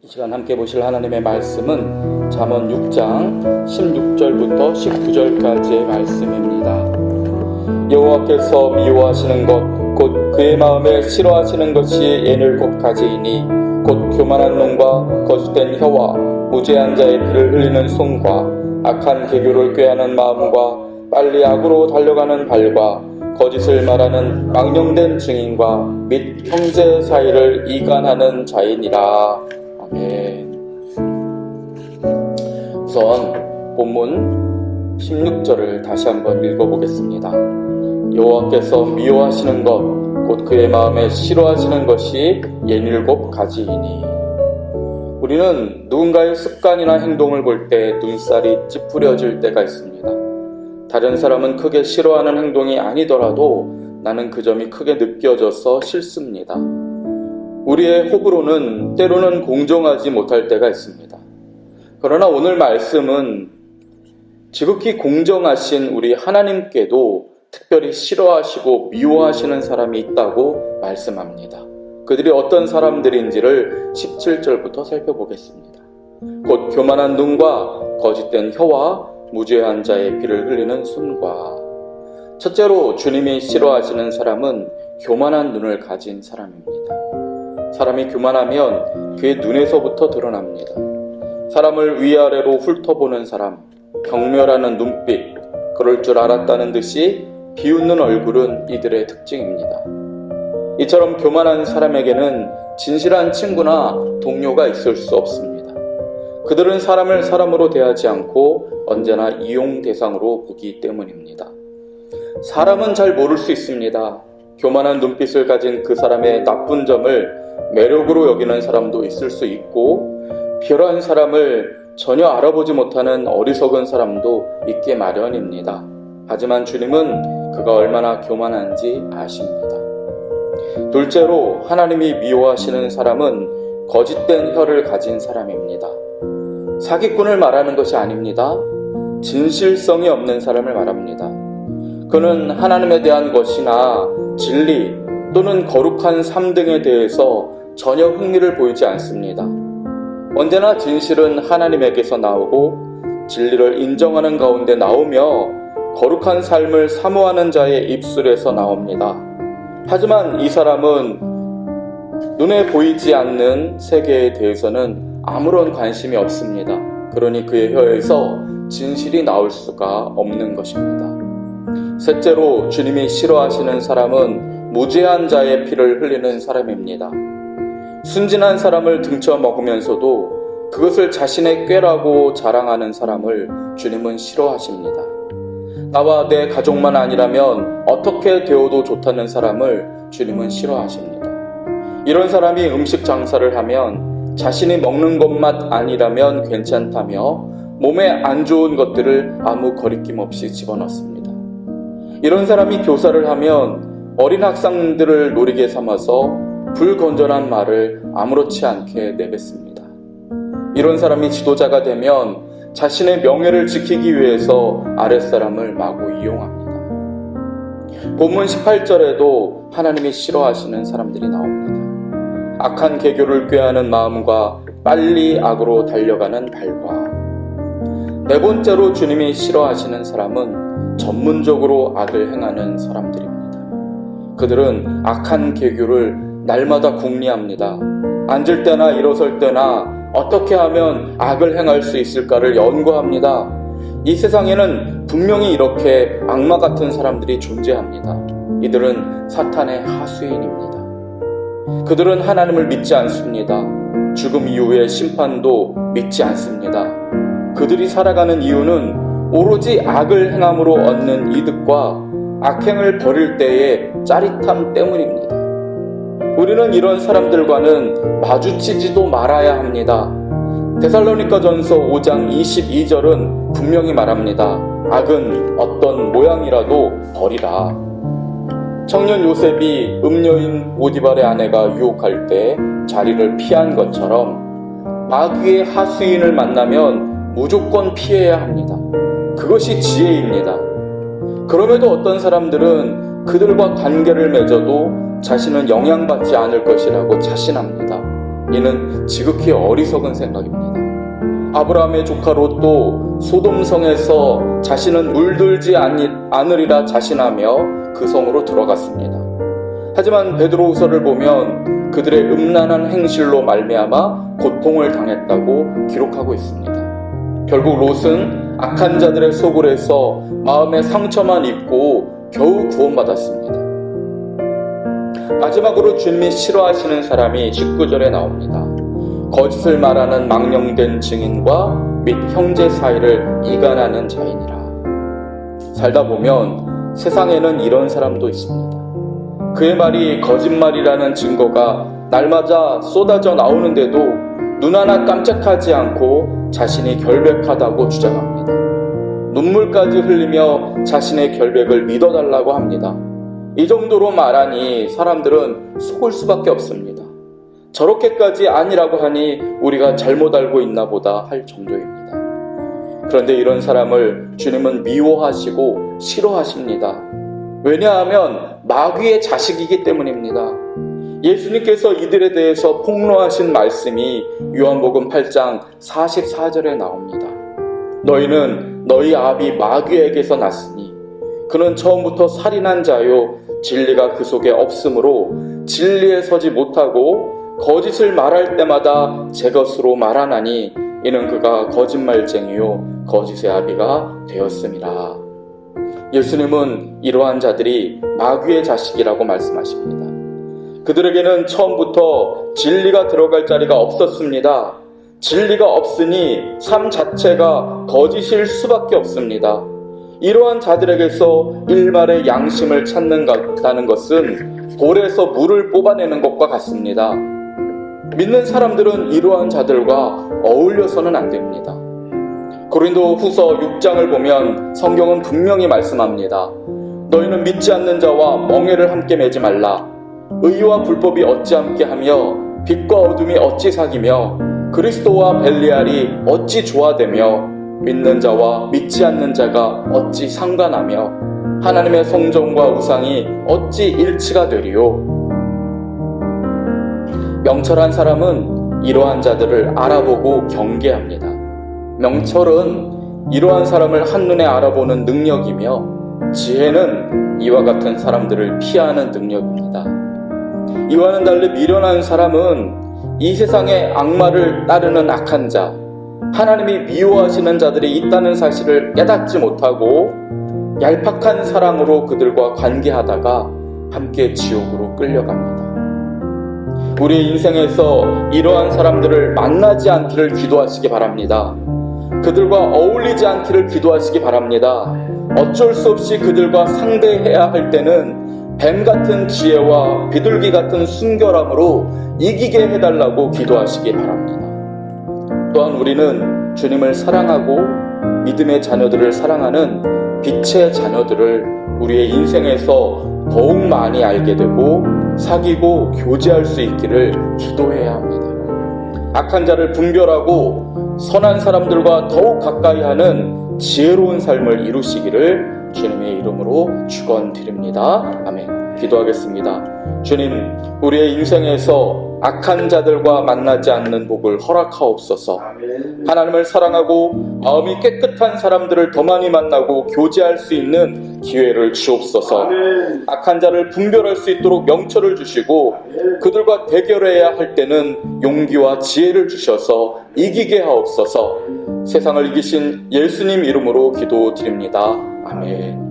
이 시간 함께 보실 하나님의 말씀은 잠언 6장 16절부터 19절까지의 말씀입니다. 여호와께서 미워하시는 것 곧 그의 마음에 싫어하시는 것이 예를 곧 가지이니 곧 교만한 눈과 거짓된 혀와 무죄한 자의 피를 흘리는 손과 악한 계교를 꾀하는 마음과 빨리 악으로 달려가는 발과 거짓을 말하는 망령된 증인과 및 형제 사이를 이간하는 자이니라. 아멘. 우선 본문 16절을 다시 한번 읽어보겠습니다. 여호와께서 미워하시는 것 곧 그의 마음에 싫어하시는 것이 17가지이니. 우리는 누군가의 습관이나 행동을 볼 때 눈살이 찌푸려질 때가 있습니다. 다른 사람은 크게 싫어하는 행동이 아니더라도 나는 그 점이 크게 느껴져서 싫습니다. 우리의 호불호는 때로는 공정하지 못할 때가 있습니다. 그러나 오늘 말씀은 지극히 공정하신 우리 하나님께도 특별히 싫어하시고 미워하시는 사람이 있다고 말씀합니다. 그들이 어떤 사람들인지를 17절부터 살펴보겠습니다. 곧 교만한 눈과 거짓된 혀와 무죄한 자의 피를 흘리는 손과. 첫째로 주님이 싫어하시는 사람은 교만한 눈을 가진 사람입니다. 사람이 교만하면 그의 눈에서부터 드러납니다. 사람을 위아래로 훑어보는 사람, 경멸하는 눈빛, 그럴 줄 알았다는 듯이 비웃는 얼굴은 이들의 특징입니다. 이처럼 교만한 사람에게는 진실한 친구나 동료가 있을 수 없습니다. 그들은 사람을 사람으로 대하지 않고 언제나 이용 대상으로 보기 때문입니다. 사람은 잘 모를 수 있습니다. 교만한 눈빛을 가진 그 사람의 나쁜 점을 매력으로 여기는 사람도 있을 수 있고, 비열한 사람을 전혀 알아보지 못하는 어리석은 사람도 있게 마련입니다. 하지만 주님은 그가 얼마나 교만한지 아십니다. 둘째로 하나님이 미워하시는 사람은 거짓된 혀를 가진 사람입니다. 사기꾼을 말하는 것이 아닙니다. 진실성이 없는 사람을 말합니다. 그는 하나님에 대한 것이나 진리 또는 거룩한 삶 등에 대해서 전혀 흥미를 보이지 않습니다. 언제나 진실은 하나님에게서 나오고 진리를 인정하는 가운데 나오며 거룩한 삶을 사모하는 자의 입술에서 나옵니다. 하지만 이 사람은 눈에 보이지 않는 세계에 대해서는 아무런 관심이 없습니다. 그러니 그의 혀에서 진실이 나올 수가 없는 것입니다. 셋째로 주님이 싫어하시는 사람은 무죄한 자의 피를 흘리는 사람입니다. 순진한 사람을 등쳐 먹으면서도 그것을 자신의 꾀라고 자랑하는 사람을 주님은 싫어하십니다. 나와 내 가족만 아니라면 어떻게 되어도 좋다는 사람을 주님은 싫어하십니다. 이런 사람이 음식 장사를 하면 자신이 먹는 것만 아니라면 괜찮다며 몸에 안 좋은 것들을 아무 거리낌 없이 집어넣습니다. 이런 사람이 교사를 하면 어린 학생들을 노리게 삼아서 불건전한 말을 아무렇지 않게 내뱉습니다. 이런 사람이 지도자가 되면 자신의 명예를 지키기 위해서 아랫사람을 마구 이용합니다. 본문 18절에도 하나님이 싫어하시는 사람들이 나옵니다. 악한 계교를 꾀하는 마음과 빨리 악으로 달려가는 발과. 네 번째로 주님이 싫어하시는 사람은 전문적으로 악을 행하는 사람들입니다. 그들은 악한 계교를 날마다 궁리합니다. 앉을 때나 일어설 때나 어떻게 하면 악을 행할 수 있을까를 연구합니다. 이 세상에는 분명히 이렇게 악마 같은 사람들이 존재합니다. 이들은 사탄의 하수인입니다. 그들은 하나님을 믿지 않습니다. 죽음 이후의 심판도 믿지 않습니다. 그들이 살아가는 이유는 오로지 악을 행함으로 얻는 이득과 악행을 벌일 때의 짜릿함 때문입니다. 우리는 이런 사람들과는 마주치지도 말아야 합니다. 데살로니가전서 5장 22절은 분명히 말합니다. 악은 어떤 모양이라도 버리라. 청년 요셉이 음녀인 보디발의 아내가 유혹할 때 자리를 피한 것처럼 마귀의 하수인을 만나면 무조건 피해야 합니다. 그것이 지혜입니다. 그럼에도 어떤 사람들은 그들과 관계를 맺어도 자신은 영향받지 않을 것이라고 자신합니다. 이는 지극히 어리석은 생각입니다. 아브라함의 조카 롯도 소돔성에서 자신은 물들지 않으리라 자신하며 그 성으로 들어갔습니다. 하지만 베드로후서를 보면 그들의 음란한 행실로 말미암아 고통을 당했다고 기록하고 있습니다. 결국 롯은 악한 자들의 소굴에서 마음의 상처만 입고 겨우 구원받았습니다. 마지막으로 주님이 싫어하시는 사람이 19절에 나옵니다. 거짓을 말하는 망령된 증인과 및 형제 사이를 이간하는 자이니라. 살다 보면 세상에는 이런 사람도 있습니다. 그의 말이 거짓말이라는 증거가 날마다 쏟아져 나오는데도 눈 하나 깜짝하지 않고 자신이 결백하다고 주장합니다. 눈물까지 흘리며 자신의 결백을 믿어달라고 합니다. 이 정도로 말하니 사람들은 속을 수밖에 없습니다. 저렇게까지 아니라고 하니 우리가 잘못 알고 있나 보다 할 정도입니다. 그런데 이런 사람을 주님은 미워하시고 싫어하십니다. 왜냐하면 마귀의 자식이기 때문입니다. 예수님께서 이들에 대해서 폭로하신 말씀이 요한복음 8장 44절에 나옵니다. 너희는 너희 아비 마귀에게서 났으니 그는 처음부터 살인한 자요 진리가 그 속에 없으므로 진리에 서지 못하고 거짓을 말할 때마다 제 것으로 말하나니 이는 그가 거짓말쟁이요 거짓의 아비가 되었음이라. 예수님은 이러한 자들이 마귀의 자식이라고 말씀하십니다. 그들에게는 처음부터 진리가 들어갈 자리가 없었습니다. 진리가 없으니 삶 자체가 거짓일 수밖에 없습니다. 이러한 자들에게서 일말의 양심을 찾는다는 것은 돌에서 물을 뽑아내는 것과 같습니다. 믿는 사람들은 이러한 자들과 어울려서는 안 됩니다. 고린도 후서 6장을 보면 성경은 분명히 말씀합니다. 너희는 믿지 않는 자와 멍에를 함께 매지 말라. 의와 불법이 어찌 함께하며 빛과 어둠이 어찌 사귀며 그리스도와 벨리알이 어찌 조화되며 믿는 자와 믿지 않는 자가 어찌 상관하며 하나님의 성전과 우상이 어찌 일치가 되리요. 명철한 사람은 이러한 자들을 알아보고 경계합니다. 명철은 이러한 사람을 한눈에 알아보는 능력이며 지혜는 이와 같은 사람들을 피하는 능력입니다. 이와는 달리 미련한 사람은 이 세상의 악마를 따르는 악한 자, 하나님이 미워하시는 자들이 있다는 사실을 깨닫지 못하고 얄팍한 사랑으로 그들과 관계하다가 함께 지옥으로 끌려갑니다. 우리의 인생에서 이러한 사람들을 만나지 않기를 기도하시기 바랍니다. 그들과 어울리지 않기를 기도하시기 바랍니다. 어쩔 수 없이 그들과 상대해야 할 때는 뱀 같은 지혜와 비둘기 같은 순결함으로 이기게 해달라고 기도하시기 바랍니다. 또한 우리는 주님을 사랑하고 믿음의 자녀들을 사랑하는 빛의 자녀들을 우리의 인생에서 더욱 많이 알게 되고 사귀고 교제할 수 있기를 기도해야 합니다. 악한 자를 분별하고 선한 사람들과 더욱 가까이 하는 지혜로운 삶을 이루시기를 주님의 이름으로 축원드립니다. 아멘. 기도하겠습니다. 주님, 우리의 인생에서 악한 자들과 만나지 않는 복을 허락하옵소서. 하나님을 사랑하고 마음이 깨끗한 사람들을 더 많이 만나고 교제할 수 있는 기회를 주옵소서. 악한 자를 분별할 수 있도록 명철을 주시고 그들과 대결해야 할 때는 용기와 지혜를 주셔서 이기게 하옵소서. 세상을 이기신 예수님 이름으로 기도드립니다. 아멘.